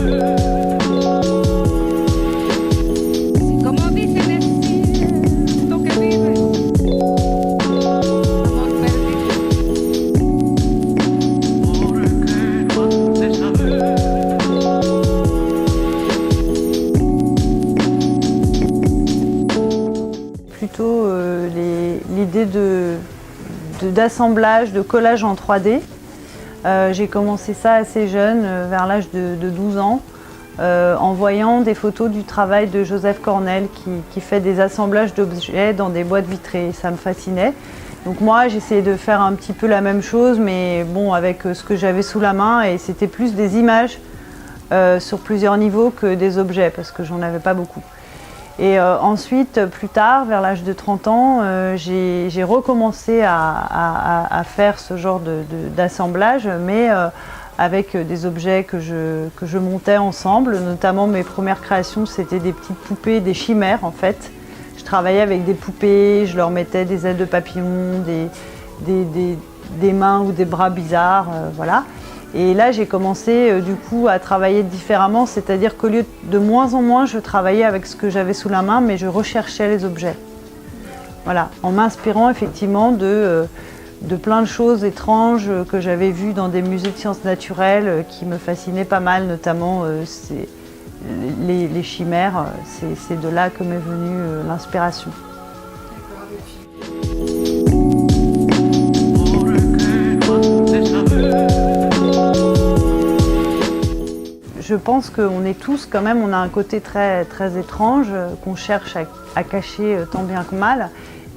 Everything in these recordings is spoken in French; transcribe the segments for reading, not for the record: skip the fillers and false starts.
Como dicen, es lo que vive. Amor perdido. Plutôt l'idée d'assemblage, de collage en 3D. J'ai commencé ça assez jeune, vers l'âge de 12 ans, en voyant des photos du travail de Joseph Cornell qui fait des assemblages d'objets dans des boîtes vitrées. Ça me fascinait. Donc moi, j'essayais de faire un petit peu la même chose, mais bon, avec ce que j'avais sous la main, et c'était plus des images sur plusieurs niveaux que des objets, parce que j'en avais pas beaucoup. Et ensuite, plus tard, vers l'âge de 30 ans, j'ai recommencé à faire ce genre d'assemblage, mais avec des objets que je montais ensemble. Notamment, mes premières créations, c'était des petites poupées, des chimères en fait. Je travaillais avec des poupées, je leur mettais des ailes de papillon, des mains ou des bras bizarres, voilà. Et là, j'ai commencé du coup à travailler différemment, c'est-à-dire qu'au lieu de moins en moins, je travaillais avec ce que j'avais sous la main, mais je recherchais les objets. Voilà, en m'inspirant effectivement de plein de choses étranges que j'avais vues dans des musées de sciences naturelles qui me fascinaient pas mal, notamment les chimères. C'est de là que m'est venue l'inspiration. Je pense qu'on est tous quand même, on a un côté très, très étrange qu'on cherche à cacher tant bien que mal.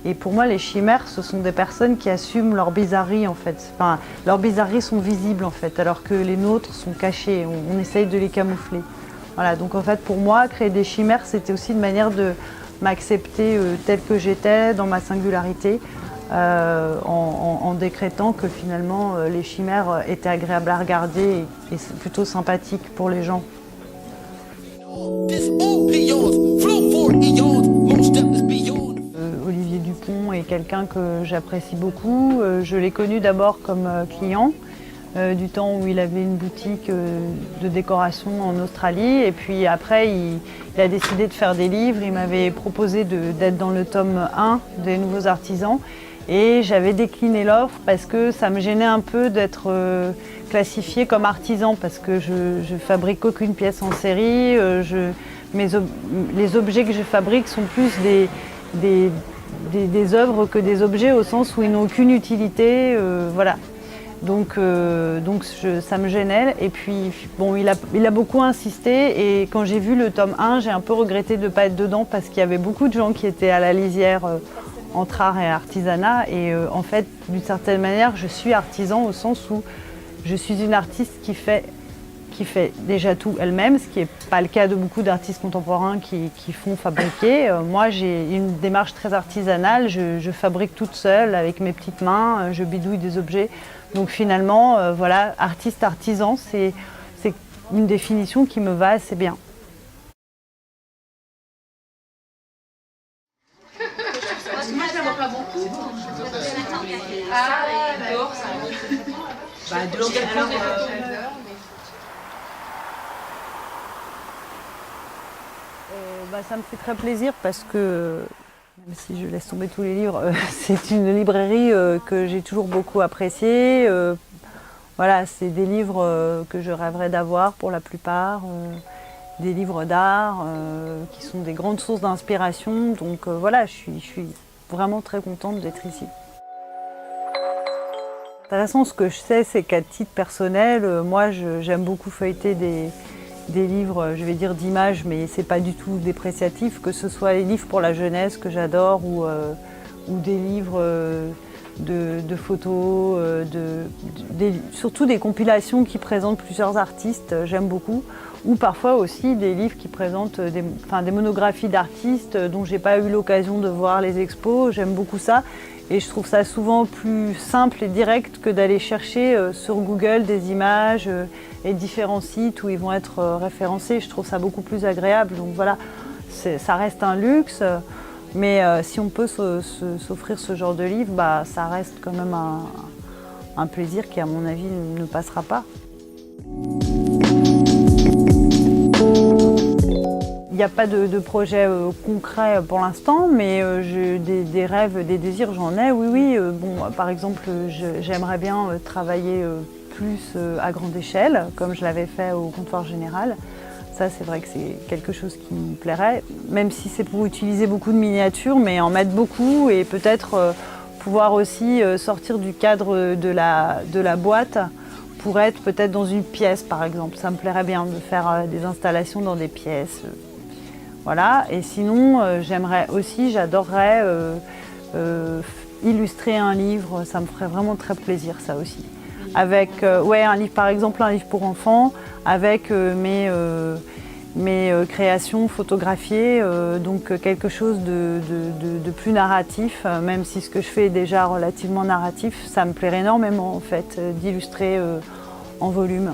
Et pour moi, les chimères, ce sont des personnes qui assument leur bizarrerie en fait. Enfin, leurs bizarreries sont visibles en fait, alors que les nôtres sont cachées. On essaye de les camoufler. Voilà, donc en fait, pour moi, créer des chimères, c'était aussi une manière de m'accepter telle que j'étais, dans ma singularité, en décrétant que finalement les chimères étaient agréables à regarder et plutôt sympathiques pour les gens. Olivier Dupont est quelqu'un que j'apprécie beaucoup. Je l'ai connu d'abord comme client du temps où il avait une boutique de décoration en Australie, et puis après il a décidé de faire des livres. Il m'avait proposé d'être dans le tome 1 des Nouveaux Artisans. Et j'avais décliné l'offre parce que ça me gênait un peu d'être classifiée comme artisan, parce que je fabrique aucune pièce en série. Les objets que je fabrique sont plus des œuvres que des objets, au sens où ils n'ont aucune utilité. Voilà. Donc ça me gênait. Et puis bon, il a beaucoup insisté, et quand j'ai vu le tome 1, j'ai un peu regretté de ne pas être dedans, parce qu'il y avait beaucoup de gens qui étaient à la lisière entre art et artisanat, et en fait, d'une certaine manière, je suis artisan au sens où je suis une artiste qui fait déjà tout elle-même, ce qui n'est pas le cas de beaucoup d'artistes contemporains qui font fabriquer. Moi, j'ai une démarche très artisanale, je fabrique toute seule avec mes petites mains, je bidouille des objets. Donc finalement, voilà, artiste-artisan, c'est une définition qui me va assez bien. Moi, je ne vois pas beaucoup. Ah, dehors, ça. Bah, dehors, Ça me fait très plaisir, parce que, même si je laisse tomber tous les livres, c'est une librairie que j'ai toujours beaucoup appréciée. Voilà, c'est des livres que je rêverais d'avoir pour la plupart. Des livres d'art qui sont des grandes sources d'inspiration. Donc voilà, je suis vraiment très contente d'être ici. De toute façon, ce que je sais, c'est qu'à titre personnel, moi j'aime beaucoup feuilleter des livres, je vais dire d'images, mais c'est pas du tout dépréciatif, que ce soit les livres pour la jeunesse que j'adore, ou des livres de photos, surtout des compilations qui présentent plusieurs artistes, j'aime beaucoup. Ou parfois aussi des livres qui présentent des monographies d'artistes dont j'ai pas eu l'occasion de voir les expos. J'aime beaucoup ça, et je trouve ça souvent plus simple et direct que d'aller chercher sur Google des images et différents sites où ils vont être référencés. Je trouve ça beaucoup plus agréable. Donc voilà, ça reste un luxe, mais si on peut s'offrir ce genre de livre, bah, ça reste quand même un plaisir qui, à mon avis, ne passera pas. n'y a pas de projet concret pour l'instant, mais des rêves, des désirs, j'en ai, oui. Bon, par exemple, j'aimerais bien travailler plus à grande échelle, comme je l'avais fait au comptoir général. Ça, c'est vrai que c'est quelque chose qui me plairait, même si c'est pour utiliser beaucoup de miniatures, mais en mettre beaucoup et peut-être pouvoir aussi sortir du cadre de la boîte pour être peut-être dans une pièce, par exemple. Ça me plairait bien de faire des installations dans des pièces. Voilà. Et sinon, j'adorerais illustrer un livre. Ça me ferait vraiment très plaisir, ça aussi. Avec un livre, par exemple, un livre pour enfants, avec mes créations photographiées, donc quelque chose de plus narratif, même si ce que je fais est déjà relativement narratif, ça me plairait énormément en fait, d'illustrer en volume.